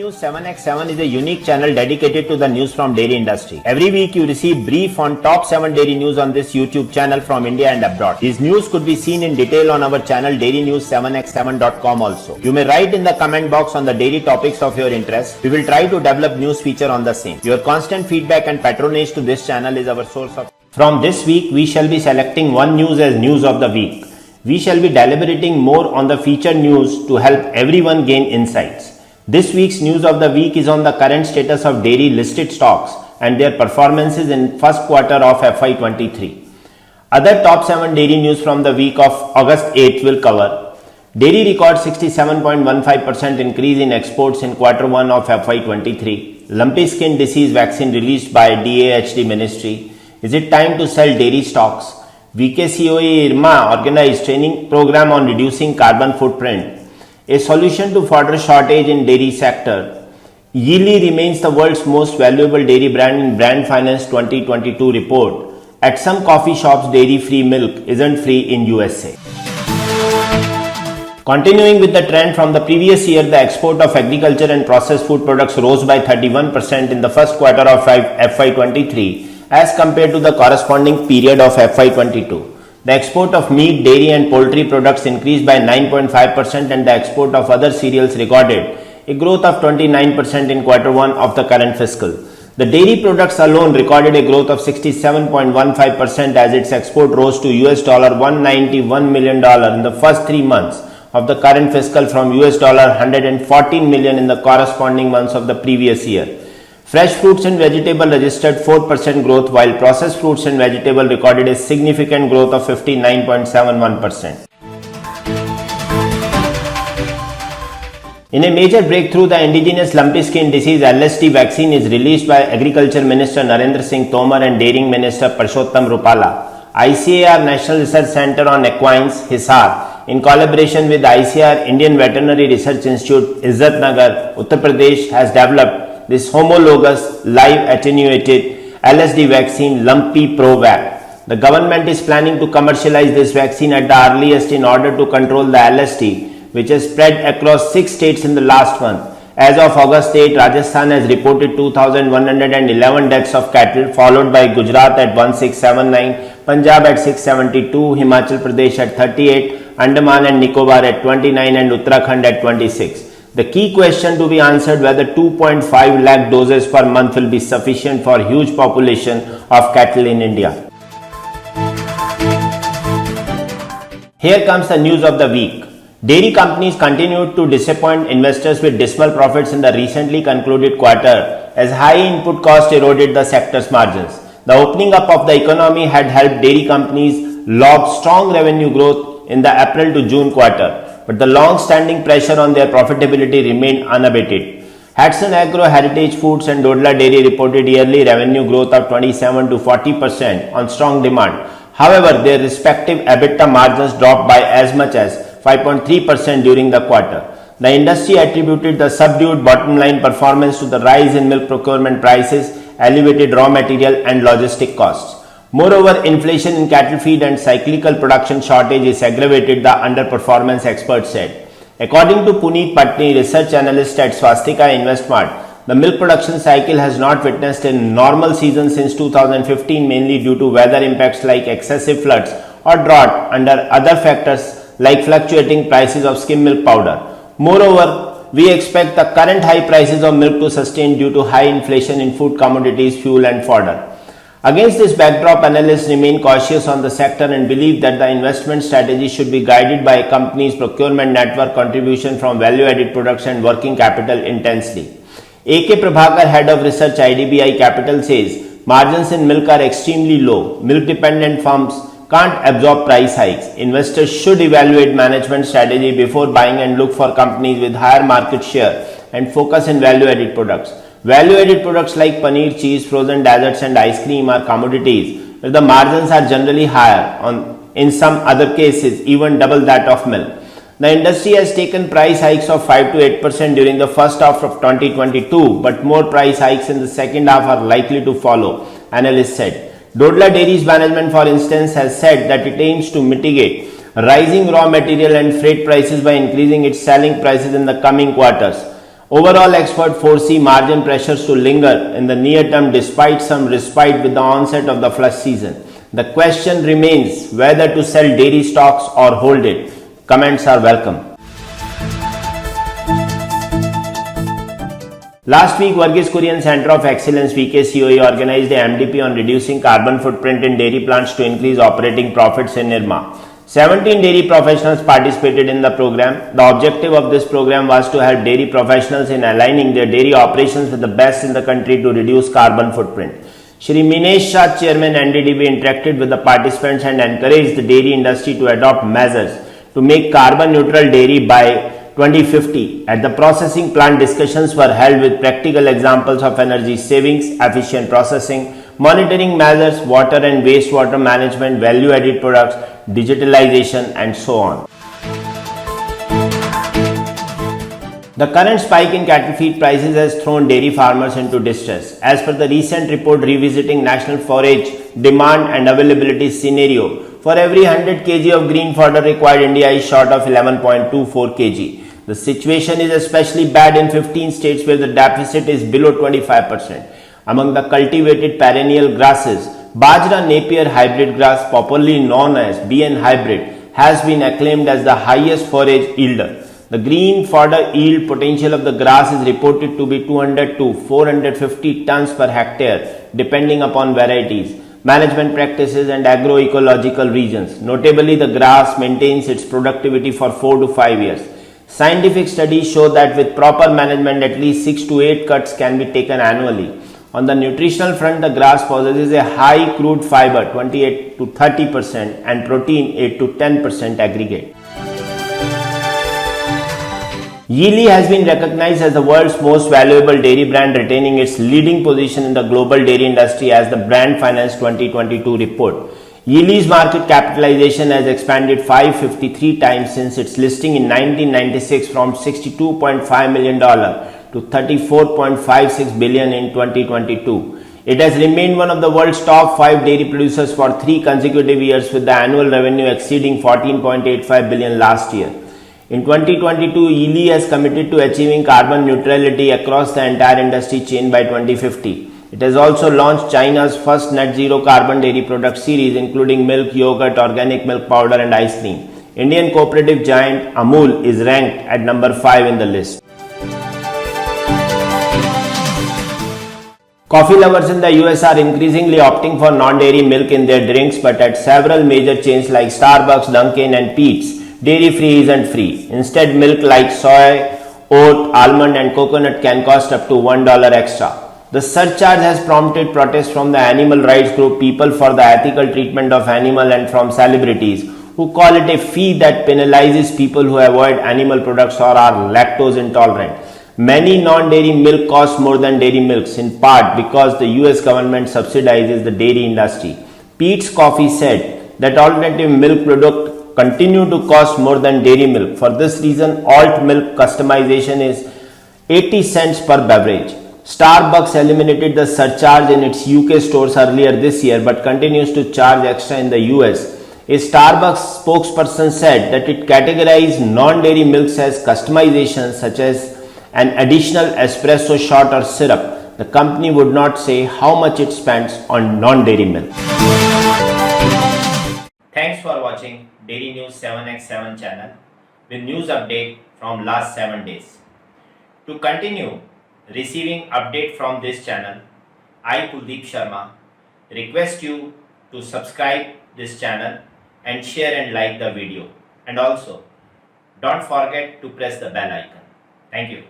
News 7x7 is a unique channel dedicated to the news from dairy industry. Every week you receive brief on top 7 dairy news on this YouTube channel from India and abroad. These news could be seen in detail on our channel dairynews7x7.com also. You may write in the comment box on the dairy topics of your interest. We will try to develop news feature on the same. Your constant feedback and patronage to this channel is our source of. From this week we shall be selecting one news as news of the week. We shall be deliberating more on the featured news to help everyone gain insights. This week's news of the week is on the current status of dairy listed stocks and their performances in first quarter of FY23. Other top 7 dairy news from the week of August 8th will cover: dairy records 67.15% increase in exports in quarter 1 of FY23. Lumpy skin disease vaccine released by DAHD Ministry. Is it time to sell dairy stocks? VKCoE IRMA organized training program on reducing carbon footprint. A solution to fodder shortage in dairy sector. Yili remains the world's most valuable dairy brand in Brand Finance 2022 report. At some coffee shops, dairy-free milk isn't free in USA. Continuing with the trend from the previous year, the export of agriculture and processed food products rose by 31% in the first quarter of FY23 as compared to the corresponding period of FY22. The export of meat, dairy and poultry products increased by 9.5% and the export of other cereals recorded a growth of 29% in quarter 1 of the current fiscal. The dairy products alone recorded a growth of 67.15% as its export rose to $191 million in the first 3 months of the current fiscal from $114 million in the corresponding months of the previous year. Fresh fruits and vegetables registered 4% growth while processed fruits and vegetables recorded a significant growth of 59.71%. In a major breakthrough, the indigenous lumpy skin disease LSD vaccine is released by Agriculture Minister Narendra Singh Tomar and Dairy Minister Parshottam Rupala. ICAR National Research Center on Equines, Hisar, in collaboration with ICAR Indian Veterinary Research Institute, Izzat Nagar, Uttar Pradesh, has developed this homologous live attenuated LSD vaccine Lumpy Provac. The government is planning to commercialize this vaccine at the earliest in order to control the LSD, which has spread across 6 states in the last month. As of August 8, Rajasthan has reported 2,111 deaths of cattle, followed by Gujarat at 1679, Punjab at 672, Himachal Pradesh at 38, Andaman and Nicobar at 29 and Uttarakhand at 26. The key question to be answered whether 2.5 lakh doses per month will be sufficient for huge population of cattle in India. Here comes the news of the week. Dairy companies continued to disappoint investors with dismal profits in the recently concluded quarter as high input costs eroded the sector's margins. The opening up of the economy had helped dairy companies log strong revenue growth in the April to June quarter, but the long-standing pressure on their profitability remained unabated. Hatsun Agro, Heritage Foods and Dodla Dairy reported yearly revenue growth of 27 to 40% on strong demand. However, their respective EBITDA margins dropped by as much as 5.3% during the quarter. The industry attributed the subdued bottom line performance to the rise in milk procurement prices, elevated raw material and logistic costs. Moreover, inflation in cattle feed and cyclical production shortages aggravated the underperformance, experts said. According to Puneet Patni, research analyst at Swastika Investmart, the milk production cycle has not witnessed a normal season since 2015, mainly due to weather impacts like excessive floods or drought, under other factors like fluctuating prices of skim milk powder. Moreover, we expect the current high prices of milk to sustain due to high inflation in food commodities, fuel and fodder. Against this backdrop, analysts remain cautious on the sector and believe that the investment strategy should be guided by a company's procurement network, contribution from value-added products and working capital intensely. A.K. Prabhakar, head of research IDBI Capital, says margins in milk are extremely low. Milk-dependent firms can't absorb price hikes. Investors should evaluate management strategy before buying and look for companies with higher market share and focus in value-added products. Value-added products like paneer, cheese, frozen desserts and ice cream are commodities where the margins are generally higher, in some other cases even double that of milk. The industry has taken price hikes of 5 to 8% during the first half of 2022, but more price hikes in the second half are likely to follow, analysts said. Dodla Dairy's management, for instance, has said that it aims to mitigate rising raw material and freight prices by increasing its selling prices in the coming quarters. Overall, experts foresee margin pressures to linger in the near term despite some respite with the onset of the flush season. The question remains whether to sell dairy stocks or hold it. Comments are welcome. Last week, Varghese Kurian Center of Excellence VKCoE organized a MDP on reducing carbon footprint in dairy plants to increase operating profits in IRMA. 17 dairy professionals participated in the program. The objective of this program was to help dairy professionals in aligning their dairy operations with the best in the country to reduce carbon footprint. Shri Minesh Shah, Chairman NDDB, interacted with the participants and encouraged the dairy industry to adopt measures to make carbon neutral dairy by 2050. At the processing plant, discussions were held with practical examples of energy savings, efficient processing, monitoring measures, water and wastewater management, value-added products, digitalization, and so on. The current spike in cattle feed prices has thrown dairy farmers into distress. As per the recent report revisiting national forage demand and availability scenario, for every 100 kg of green fodder required, India is short of 11.24 kg. The situation is especially bad in 15 states where the deficit is below 25%. Among the cultivated perennial grasses, Bajra Napier hybrid grass, popularly known as BN hybrid, has been acclaimed as the highest forage yielder. The green fodder yield potential of the grass is reported to be 200 to 450 tons per hectare, depending upon varieties, management practices and agroecological regions. Notably, the grass maintains its productivity for 4 to 5 years. Scientific studies show that with proper management, at least 6 to 8 cuts can be taken annually. On the nutritional front, the grass possesses a high crude fiber 28 to 30% and protein 8 to 10% aggregate. Yili has been recognized as the world's most valuable dairy brand, retaining its leading position in the global dairy industry as the Brand Finance 2022 report. Yili's market capitalization has expanded 553 times since its listing in 1996, from $62.5 million to $34.56 billion in 2022. It has remained one of the world's top 5 dairy producers for 3 consecutive years, with the annual revenue exceeding $14.85 billion last year. In 2022, Yili has committed to achieving carbon neutrality across the entire industry chain by 2050. It has also launched China's first net zero carbon dairy product series, including milk, yogurt, organic milk powder and ice cream. Indian cooperative giant Amul is ranked at number 5 in the list. Coffee lovers in the US are increasingly opting for non-dairy milk in their drinks, but at several major chains like Starbucks, Dunkin' and Peet's, dairy-free isn't free. Instead, milk like soy, oat, almond and coconut can cost up to $1 extra. The surcharge has prompted protests from the animal rights group People for the Ethical Treatment of Animals and from celebrities who call it a fee that penalizes people who avoid animal products or are lactose intolerant. Many non-dairy milk cost more than dairy milks, in part because the US government subsidizes the dairy industry. Peet's Coffee said that alternative milk products continue to cost more than dairy milk. For this reason, alt milk customization is 80 cents per beverage. Starbucks eliminated the surcharge in its UK stores earlier this year but continues to charge extra in the US. A Starbucks spokesperson said that it categorized non-dairy milks as customizations such as an additional espresso shot or syrup. The company would not say how much it spends on non-dairy milk. Thanks for watching Dairy News 7x7 channel with news update from last 7 days. To continue receiving update from this channel, I, Kuldeep Sharma, request you to subscribe this channel and share and like the video. And also, don't forget to press the bell icon. Thank you.